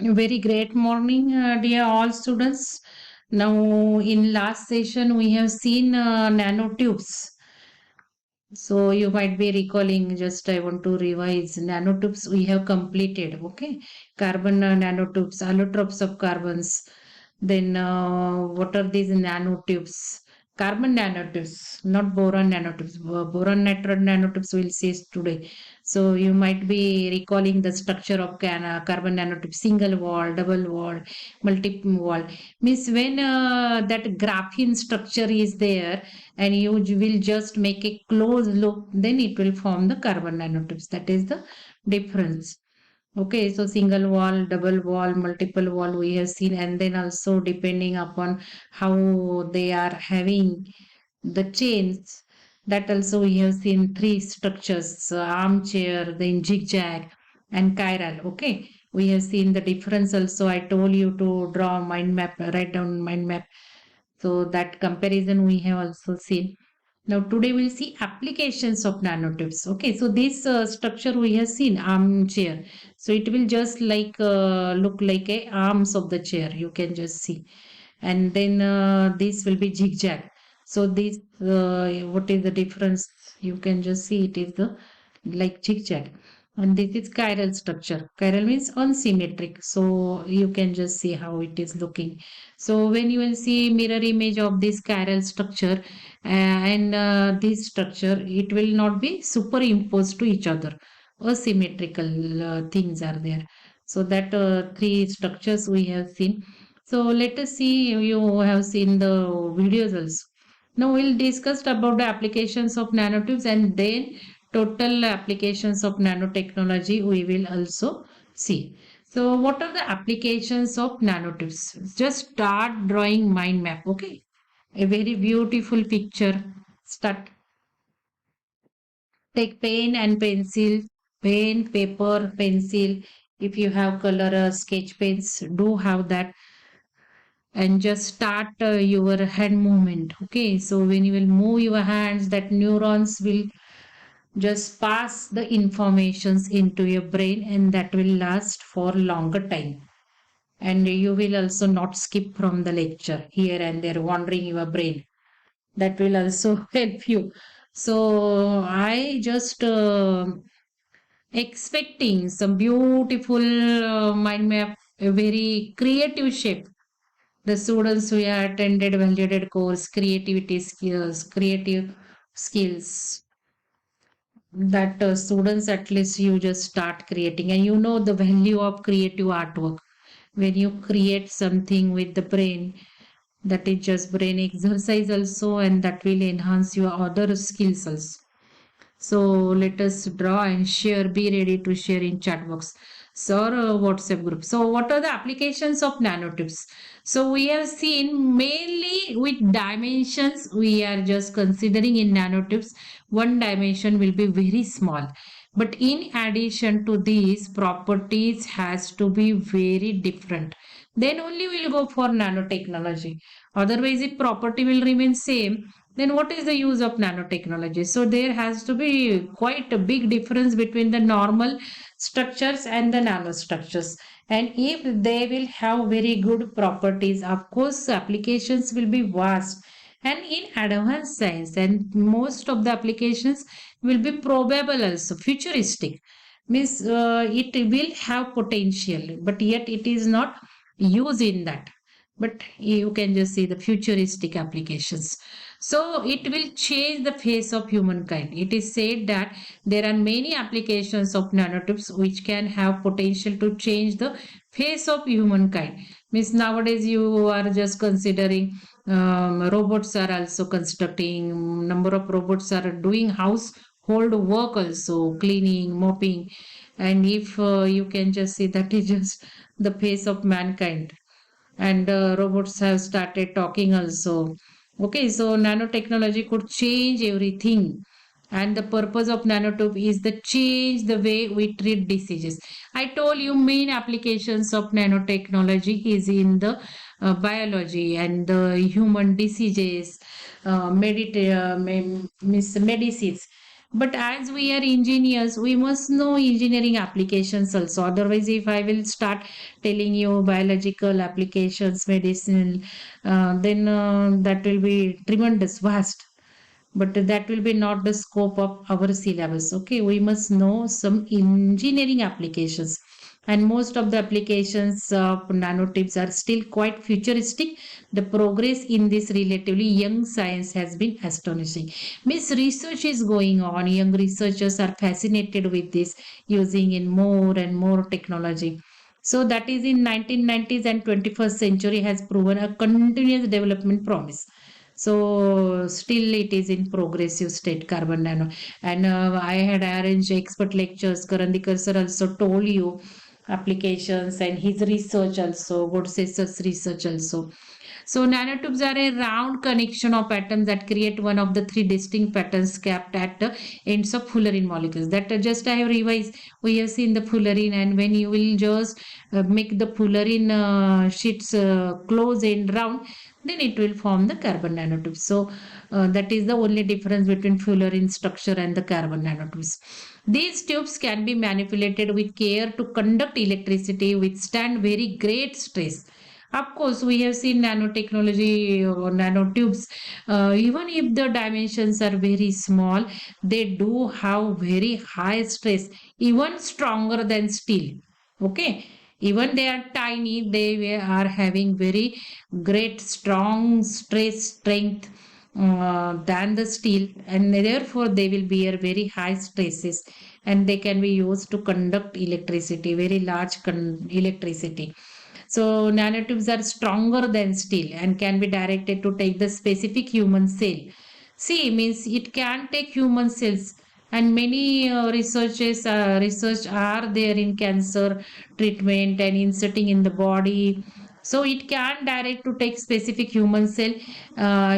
Very great morning, dear all students. Now, in last session, we have seen nanotubes. So you might be recalling, just I want to revise nanotubes we have completed. Okay, carbon nanotubes, allotropes of carbons. Then what are these nanotubes? Carbon nanotubes, not boron nanotubes. Boron nitride nanotubes we'll see today. So you might be recalling the structure of carbon nanotube: single wall, double wall, multiple wall. Means when that graphene structure is there and you will just make a close loop, then it will form the carbon nanotubes. That is the difference. Okay, so single wall, double wall, multiple wall we have seen, and then also depending upon how they are having the chains, that also we have seen three structures: armchair, then zigzag, and chiral. Okay, we have seen the difference also. I told you to draw mind map, write down mind map. So that comparison we have also seen. Now today we'll see applications of nanotubes. Okay, so this structure we have seen armchair. So it will just like look like a arms of the chair. You can just see, and then this will be zigzag. So this what is the difference? You can just see it is the like zigzag, and this is chiral structure. Chiral means unsymmetric. So you can just see how it is looking. So when you will see mirror image of this chiral structure and this structure, it will not be superimposed to each other. Asymmetrical things are there. So that three structures we have seen. So let us see. You have seen the videos also. Now we'll discuss about the applications of nanotubes, and then total applications of nanotechnology we will also see. So what are the applications of nanotubes? Just start drawing mind map. Okay, a very beautiful picture. Start. Take pen and pencil, pen, paper, pencil. If you have color sketch pens, do have that, and just start your hand movement. Okay, so when you will move your hands, that neurons will just pass the informations into your brain, and that will last for longer time. And you will also not skip from the lecture here and there, wandering your brain. That will also help you. So I just expecting some beautiful mind map, a very creative shape. The students who have attended validated course, creativity skills, creative skills, that students at least you just start creating, and you know the value of creative artwork. When you create something with the brain, that is just brain exercise also, and that will enhance your other skills also. So let us draw and share. Be ready to share in chat box or WhatsApp group. So what are the applications of nanotubes? So we have seen mainly with dimensions. We are just considering in nanotubes, one dimension will be very small. But in addition to these, properties has to be very different. Then only we'll go for nanotechnology. Otherwise, if property will remain same, then what is the use of nanotechnology? So there has to be quite a big difference between the normal structures and the nanostructures. And if they will have very good properties, of course applications will be vast and in advanced science, and most of the applications will be probable, also futuristic. Means it will have potential, but yet it is not used in that. But you can just see the futuristic applications. So it will change the face of humankind. It is said that there are many applications of nanotubes which can have potential to change the face of humankind. Means nowadays you are just considering robots are also constructing, number of robots are doing household work also, cleaning, mopping. And if you can just see, that is just the face of mankind. And robots have started talking also. Okay, so nanotechnology could change everything, and the purpose of nanotube is the change the way we treat diseases. I told you main applications of nanotechnology is in the biology and the human diseases, means medicines. But as we are engineers, we must know engineering applications also. Otherwise, if I will start telling you biological applications, medicinal, then that will be tremendous, vast, but that will be not the scope of our syllabus. Okay, we must know some engineering applications, and most of the applications of nanotips are still quite futuristic. The progress in this relatively young science has been astonishing. Means research is going on, young researchers are fascinated with this, using in more and more technology. So that is in 1990s, and 21st century has proven a continuous development promise. So still it is in progressive state, carbon nano. And I had arranged expert lectures. Karandikar sir also told you applications and his research also, Godse sir's research also. So nanotubes are a round connection of atoms that create one of the three distinct patterns capped at the ends of fullerene molecules. That just I have revised. We have seen the fullerene, and when you will just make the fullerene sheets close and round, then it will form the carbon nanotubes. So that is the only difference between fullerene structure and the carbon nanotubes. These tubes can be manipulated with care to conduct electricity, withstand very great stress. Of course, we have seen nanotechnology or nanotubes. Even if the dimensions are very small, they do have very high stress, even stronger than steel. Okay, even they are tiny, they are having very great strong stress strength than the steel, and therefore they will bear very high stresses, and they can be used to conduct electricity, very large electricity. So nanotubes are stronger than steel and can be directed to take the specific human cell. See, means it can take human cells, and many research are there in cancer treatment and inserting in the body. So it can direct to take specific human cell,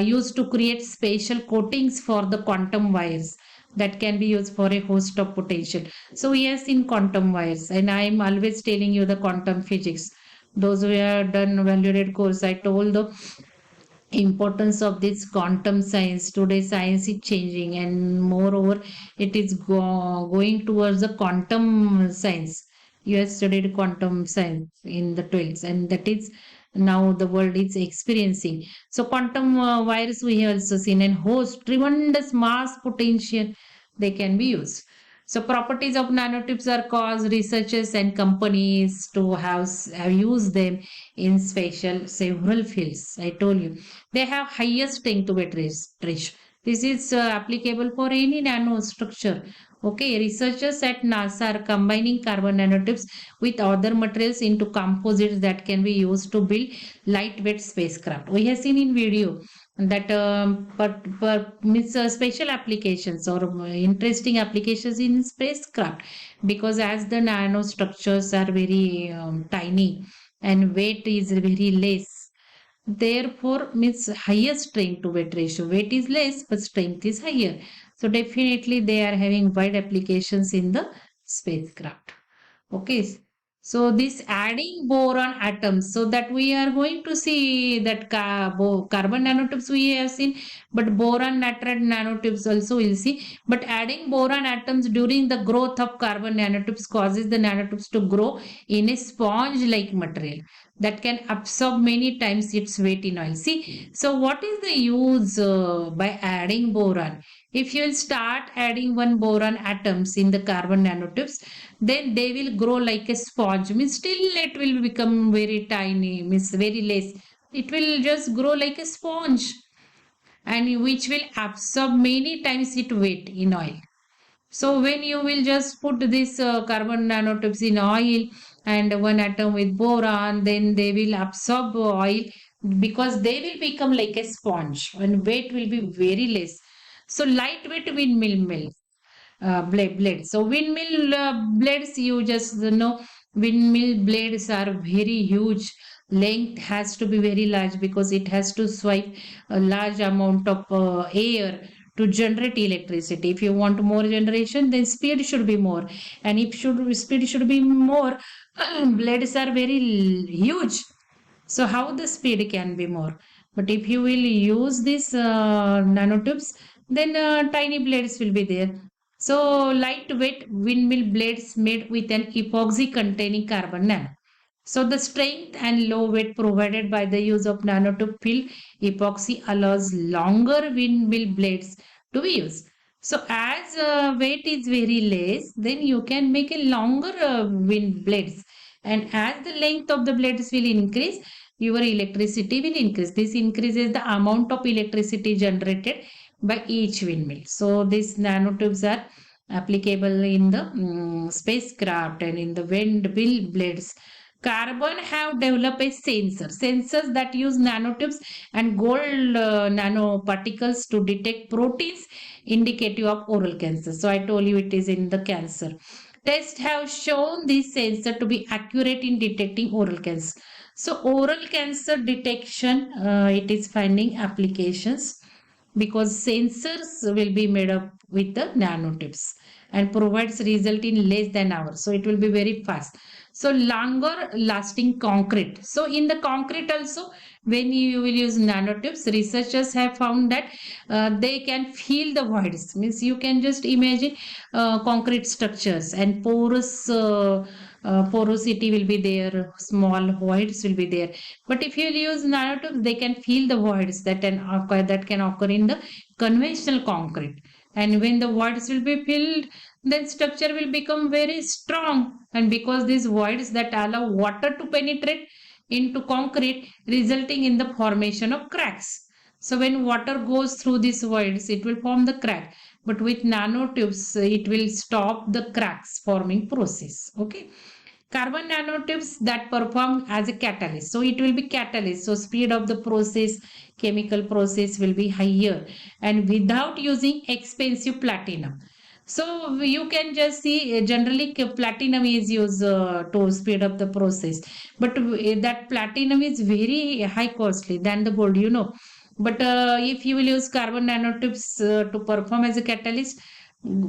used to create special coatings for the quantum wires that can be used for a host of potential. So yes, in quantum wires, and I am always telling you the quantum physics. Those who have done valued course, I told the importance of this quantum science. Today science is changing, and moreover it is going towards the quantum science. You have studied quantum science in the 12th, and that is now the world is experiencing. So quantum wires we have also seen, and host tremendous mass potential, they can be used. So properties of nanotubes are cause researchers and companies to have used them in special several fields. I told you they have highest strength to weight ratio. This is applicable for any nanostructure. Okay, researchers at NASA are combining carbon nanotubes with other materials into composites that can be used to build lightweight spacecraft. We have seen in video that but means special applications or interesting applications in spacecraft, because as the nanostructures are very tiny and weight is very less, therefore means higher strength to weight ratio. Weight is less but strength is higher, so definitely they are having wide applications in the spacecraft. Okay, so this adding boron atoms, so that we are going to see that carbon nanotubes we have seen, but boron nitride nanotubes also we'll see. But adding boron atoms during the growth of carbon nanotubes causes the nanotubes to grow in a sponge-like material that can absorb many times its weight in oil. See, so what is the use by adding boron? If you will start adding one boron atoms in the carbon nanotubes, then they will grow like a sponge. Means still it will become very tiny, means very less. It will just grow like a sponge, and which will absorb many times its weight in oil. So when you will just put this carbon nanotubes in oil and one atom with boron, then they will absorb oil, because they will become like a sponge and weight will be very less. So lightweight windmill mill blade. So windmill blades, you just know, windmill blades are very huge. Length has to be very large because it has to swipe a large amount of air to generate electricity. If you want more generation, then speed should be more, and if speed should be more, blades are very huge. So how the speed can be more? But if you will use these nanotubes, then tiny blades will be there. So lightweight windmill blades made with an epoxy containing carbon nano. So the strength and low weight provided by the use of nanotube fill epoxy allows longer windmill blades to be used. So as weight is very less, then you can make a longer wind blades. And as the length of the blades will increase, your electricity will increase. This increases the amount of electricity generated by each windmill. So these nanotubes are applicable in the spacecraft and in the windmill blades. Carbon have developed a sensors that use nanotubes and gold nanoparticles to detect proteins indicative of oral cancer. So I told you it is in the cancer. Tests have shown this sensor to be accurate in detecting oral cancer. So oral cancer detection, it is finding applications because sensors will be made up with the nanotubes and provides result in less than hours, so it will be very fast. So longer lasting concrete, so in the concrete also, when you will use nanotubes, researchers have found that they can feel the voids, means you can just imagine concrete structures and porosity will be there, small voids will be there. But if you use nanotubes, they can feel the voids that can occur in the conventional concrete. And when the voids will be filled, then structure will become very strong. And because these voids that allow water to penetrate into concrete, resulting in the formation of cracks. So when water goes through these voids, it will form the crack. But with nanotubes, it will stop the cracks forming process. Okay. Carbon nanotubes that perform as a catalyst. So it will be catalyst. So speed of the process, chemical process will be higher and without using expensive platinum. So you can just see generally platinum is used to speed up the process, but that platinum is very high costly than the gold, you know. But if you will use carbon nanotubes to perform as a catalyst,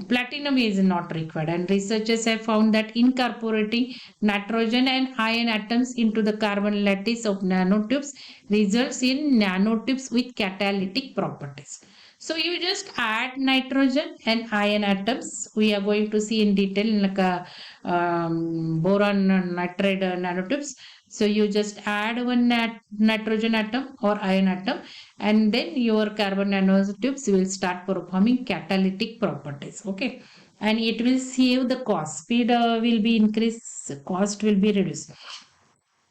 platinum is not required. And researchers have found that incorporating nitrogen and iron atoms into the carbon lattice of nanotubes results in nanotubes with catalytic properties. So you just add nitrogen and iron atoms. We are going to see in detail like a boron nitride nanotubes. So you just add one nitrogen atom or iron atom, and then your carbon nanotubes will start performing catalytic properties. Okay, and it will save the cost. Speed will be increased, cost will be reduced.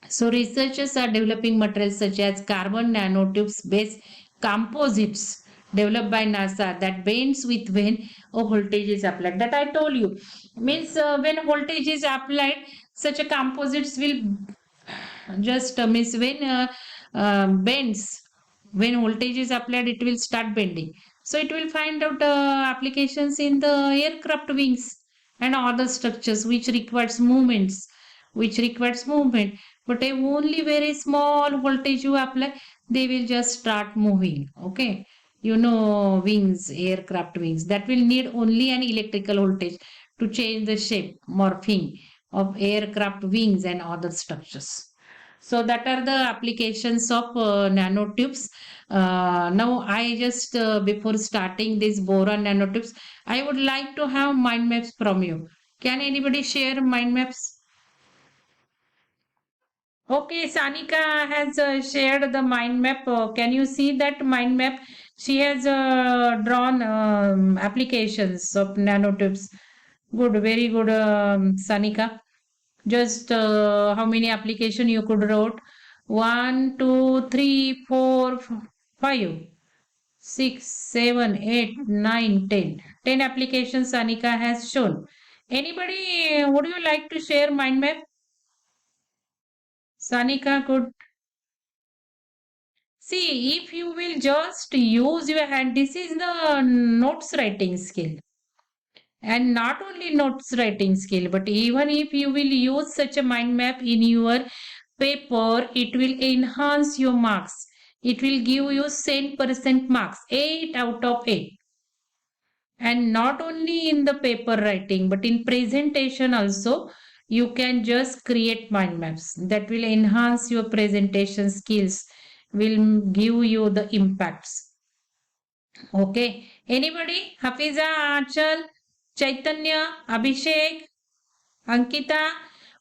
So researchers are developing materials such as carbon nanotubes based composites developed by NASA that bends with when a voltage is applied. That I told you means when voltage is applied, such a composites will just means when bends, when voltage is applied, it will start bending. So it will find out applications in the aircraft wings and other structures which requires movement. But a only very small voltage you apply, they will just start moving. Okay, you know, wings, aircraft wings, that will need only an electrical voltage to change the shape, morphing of aircraft wings and other structures. So that are the applications of nanotubes. Now I just before starting this boron nanotubes, I would like to have mind maps from you. Can anybody share mind maps? Okay, Sanika has shared the mind map. Can you see that mind map? She has drawn applications of nanotubes. Good, very good, Sanika. Just how many application you could wrote? One, two, three, four, five, 6, 7, 8, 9, 10. 10 applications Sanika has shown. Anybody, would you like to share mind map? Sanika could see if you will just use your hand. This is the notes writing skill. And not only notes writing skill, but even if you will use such a mind map in your paper, it will enhance your marks. It will give you 10% marks, 8 out of 8. And not only in the paper writing, but in presentation also, you can just create mind maps that will enhance your presentation skills, will give you the impacts. Okay. Anybody? Hafiza, Achal, Chaitanya, Abhishek, Ankita.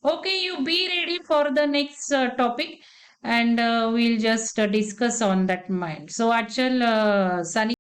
Okay, you be ready for the next topic and we'll just discuss on that mind. So, Achal, Sunny